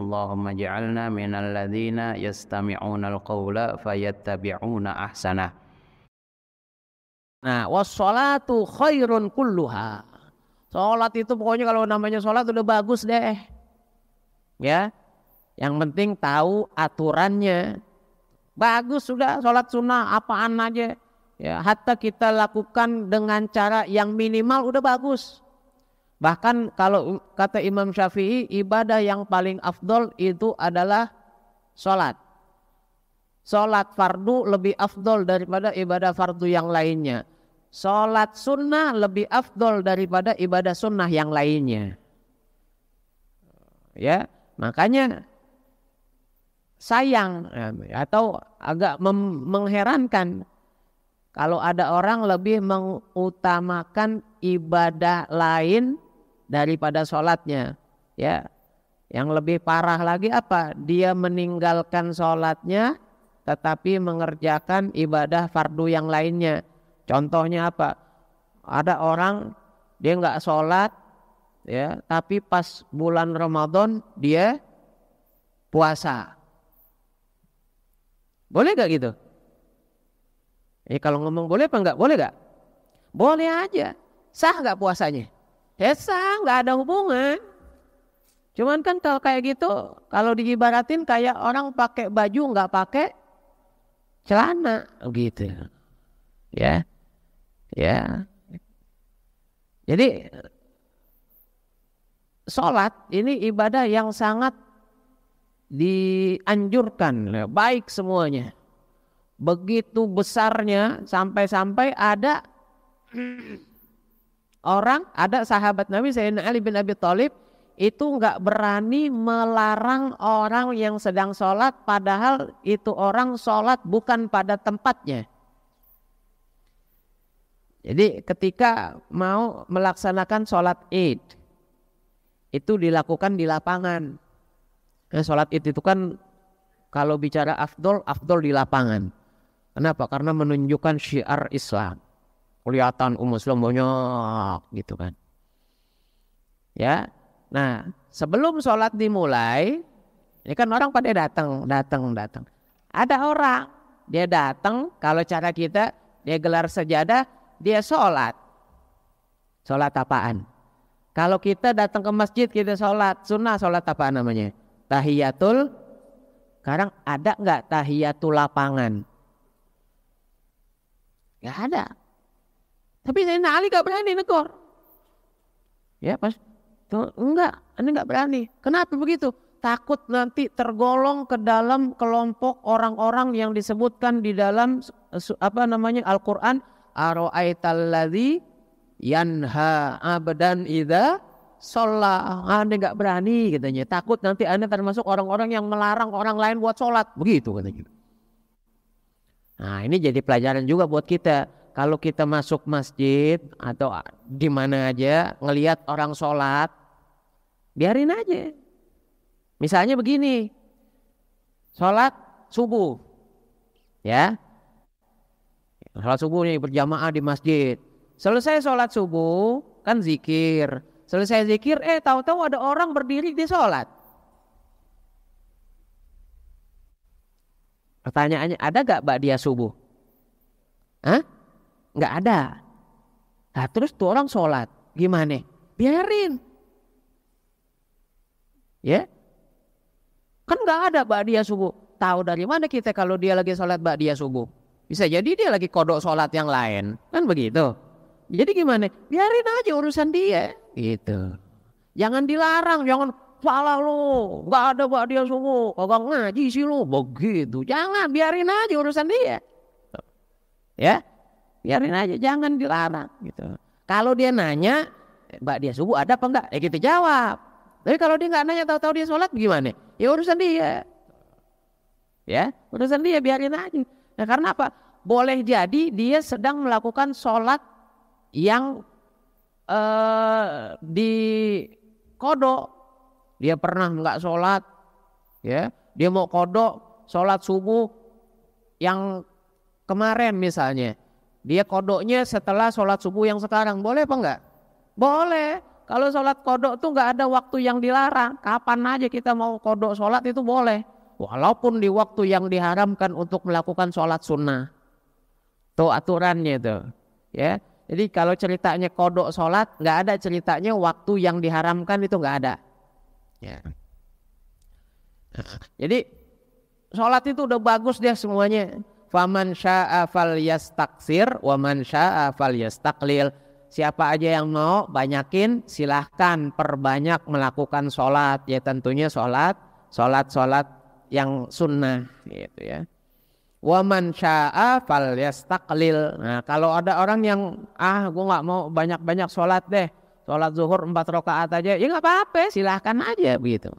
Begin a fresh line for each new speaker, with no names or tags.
Allahumma ja'alna minal ladzina yastami'unal qawla fayattabi'una ahsanah.
Nah, wassalatu khairun kulluha. Salat itu pokoknya kalau namanya salat udah bagus deh. Ya. Yang penting tahu aturannya. Bagus sudah salat sunnah apaan aja. Ya, hatta kita lakukan dengan cara yang minimal udah bagus. Bahkan kalau kata Imam Syafi'i, ibadah yang paling afdol itu adalah sholat. Sholat fardu lebih afdol daripada ibadah fardu yang lainnya. Sholat sunnah lebih afdol daripada ibadah sunnah yang lainnya. Ya, makanya sayang atau agak mengherankan kalau ada orang lebih mengutamakan ibadah lain daripada sholatnya, ya. Yang lebih parah lagi apa? Dia meninggalkan sholatnya, tetapi mengerjakan ibadah fardu yang lainnya. Contohnya apa? Ada orang dia nggak sholat, ya, tapi pas bulan Ramadan dia puasa. Boleh gak gitu? Kalau ngomong boleh apa enggak? Boleh gak? Boleh aja. Sah gak puasanya? Ya sah, gak ada hubungan. Cuman kan kalau kayak gitu, kalau diibaratin kayak orang pakai baju nggak pakai celana, gitu. Ya, ya. Jadi sholat ini ibadah yang sangat dianjurkan, baik semuanya. Begitu besarnya sampai-sampai ada orang, ada sahabat Nabi Sayyidina Ali bin Abi Thalib itu nggak berani melarang orang yang sedang sholat padahal itu orang sholat bukan pada tempatnya. Jadi ketika mau melaksanakan sholat Id itu dilakukan di lapangan. Sholat Id itu kan kalau bicara afdol di lapangan. Kenapa? Karena menunjukkan syiar Islam. Kelihatan umat Islam banyak gitu kan. Ya. Nah, sebelum sholat dimulai, ini kan orang pada datang. Ada orang, dia datang, kalau cara kita, dia gelar sejadah, dia sholat. Sholat apaan? Kalau kita datang ke masjid, kita sholat, sunnah sholat apaan namanya? Tahiyatul. Sekarang ada nggak tahiyatul lapangan? Nggak ada. Tapi Sayyidina Ali nggak berani negor. Ya pas. Enggak, ini enggak berani. Kenapa begitu? Takut nanti tergolong ke dalam kelompok orang-orang yang disebutkan di dalam Al-Qur'an, ara'aital ladzi yanha abdan idza shalla. Anda enggak berani katanya. Takut nanti Anda termasuk orang-orang yang melarang orang lain buat sholat. Begitu katanya. Nah, ini jadi pelajaran juga buat kita. Kalau kita masuk masjid atau di mana aja ngelihat orang sholat, biarin aja. Misalnya begini, sholat subuh, ya, sholat subuh nih berjamaah di masjid. Selesai sholat subuh kan zikir, selesai zikir, tahu-tahu ada orang berdiri di sholat. Pertanyaannya, ada gak ba'diyah subuh? Hah? Nggak ada. Nah terus tuh orang sholat gimana? Biarin. Ya, kan nggak ada ba'diyah subuh. Tahu dari mana kita kalau dia lagi sholat ba'diyah subuh? Bisa jadi dia lagi kodok sholat yang lain, kan begitu. Jadi gimana? Biarin aja urusan dia, gitu. Jangan dilarang, jangan salah lu, nggak ada ba'diyah subuh, kagak ngaji sih lu, begitu. Jangan, biarin aja urusan dia. Ya. Biarin aja, jangan dilarang gitu. Kalau dia nanya, ba'diyah subuh ada apa enggak? Kita jawab. Tapi kalau dia enggak nanya, tahu-tahu dia sholat gimana? Ya urusan dia. Ya, urusan dia, biarin aja. Nah, karena apa? Boleh jadi dia sedang melakukan sholat yang di kodok. Dia pernah enggak sholat, ya. Dia mau kodok sholat subuh yang kemarin misalnya. Dia kodoknya setelah sholat subuh yang sekarang. Boleh apa enggak? Boleh. Kalau sholat kodok tuh nggak ada waktu yang dilarang. Kapan aja kita mau kodok sholat itu boleh. Walaupun di waktu yang diharamkan untuk melakukan sholat sunnah. Tuh aturannya tuh. Ya. Jadi kalau ceritanya kodok sholat, nggak ada ceritanya waktu yang diharamkan itu nggak ada. Ya. Jadi sholat itu udah bagus deh semuanya. Faman syaa falyastaksir wa man syaa falyastaqlil. Siapa aja yang mau banyakin silahkan perbanyak melakukan sholat. Ya tentunya sholat yang sunnah gitu ya. Wa man syaa falyastaqlil. Nah, kalau ada orang yang gue nggak mau banyak-banyak sholat deh. Sholat zuhur 4 rakaat aja. Ya nggak apa-apa, silahkan aja begitu.